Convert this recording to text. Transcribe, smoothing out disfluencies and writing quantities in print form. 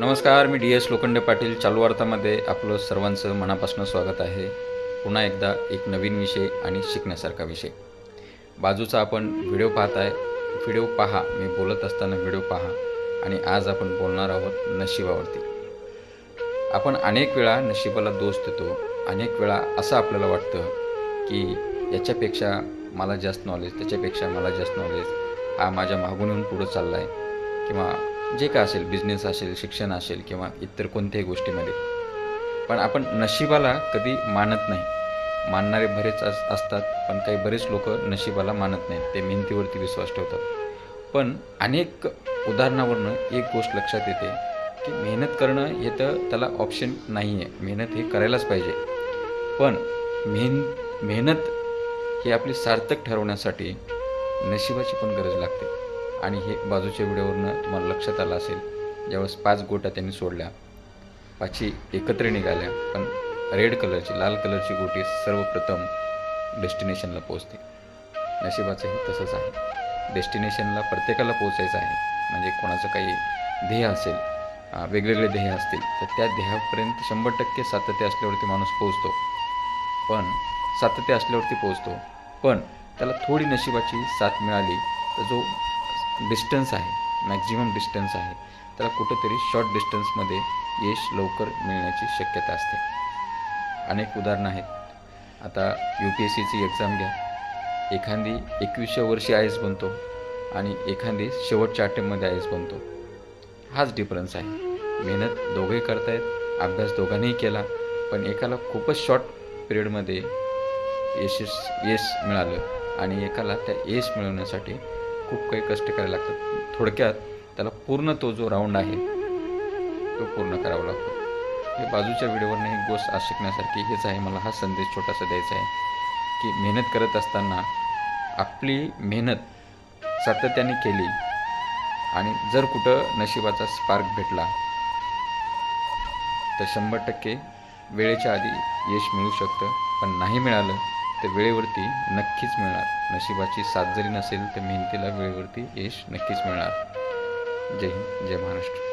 नमस्कार, मी D S Lokhande Patil. चालू वार्तामध्ये आपलं सर्वांचं मनापासून स्वागत आहे. पुन्हा एकदा एक नवीन विषय आणि शिकण्यासारखा विषय. बाजूचा आपण व्हिडिओ पाहत आहे. व्हिडिओ पहा, मी बोलत असताना व्हिडिओ पहा. आणि आज आपण बोलणार आहोत नशिबावरती. आपण अनेक वेळा नशिबाला दोष देतो. अनेक वेळा असं आपल्याला वाटतं की याच्यापेक्षा मला जास्त नॉलेज, त्याच्यापेक्षा मला जास्त नॉलेज, हा माझ्या मागून येऊन पुढं चालला आहे, किंवा जे काय असेल, बिझनेस असेल, शिक्षण असेल, किंवा इतर कोणत्याही गोष्टीमध्ये. पण आपण नशिबाला कधी मानत नाही. मानणारे बरेच असतात, पण काही बरेच लोक नशिबाला मानत नाहीत. ते मेहनतीवरती विश्वास ठेवतात. पण अनेक उदाहरणावरनं एक गोष्ट लक्षात येते की मेहनत करणं हे तर त्याला ऑप्शन नाही आहे. मेहनत हे करायलाच पाहिजे. पण मेहनत ही आपली सार्थक ठरवण्यासाठी नशिबाची पण गरज लागते. आणि हे बाजूच्या व्हिडिओवरनं तुम्हाला लक्षात आलं असेल. ज्यावेळेस 5 गोट्या त्यांनी सोडल्या, 5ही एकत्र निघाल्या, पण रेड कलरची, लाल कलरची गोटी सर्वप्रथम डेस्टिनेशनला पोहोचते. नशिबाचंही तसंच आहे. डेस्टिनेशनला प्रत्येकाला पोचायचं आहे. म्हणजे कोणाचं काही ध्येय असेल, वेगवेगळे ध्येय असतील, तर त्या ध्येयापर्यंत 100% सातत्य असल्यावरती माणूस पोहोचतो. पण त्याला थोडी नशिबाची साथ मिळाली तर जो डिस्टन्स आहे, मॅक्झिमम डिस्टन्स आहे, त्याला कुठंतरी शॉर्ट डिस्टन्समध्ये यश लवकर मिळण्याची शक्यता असते. अनेक उदाहरणं आहेत. आता UPSCची एक्झाम घ्या. एखादी 21व्या वर्षी आय एस बनतो आणि एखादी शेवटच्या अटेम्प्टमध्ये आय एस बनतो. हाच डिफरन्स आहे. मेहनत दोघंही करतायत, अभ्यास दोघांनीही केला, पण एकाला खूपच शॉर्ट पिरियडमध्ये यश मिळालं आणि एकाला त्या यश मिळवण्यासाठी खूप काही कष्ट करायला लागतात. थोडक्यात त्याला पूर्ण तो जो राऊंड आहे तो पूर्ण करावा लागतो. हे बाजूच्या व्हिडिओवरनं एक गोष्ट आज शिकण्यासारखी हेच आहे. मला हा संदेश छोटासा द्यायचा आहे की मेहनत करत असताना आपली मेहनत सातत्याने केली आणि जर कुठं नशिबाचा स्पार्क भेटला तर 100% वेळेच्या आधी यश मिळू शकतं. पण नाही मिळालं तर वेळेवरती नक्कीच मिळणार. नशिबाची साथ जरी नसेल तर मेहनतीला वेळेवरती यश नक्कीच मिळणार. जय हिंद, जय महाराष्ट्र.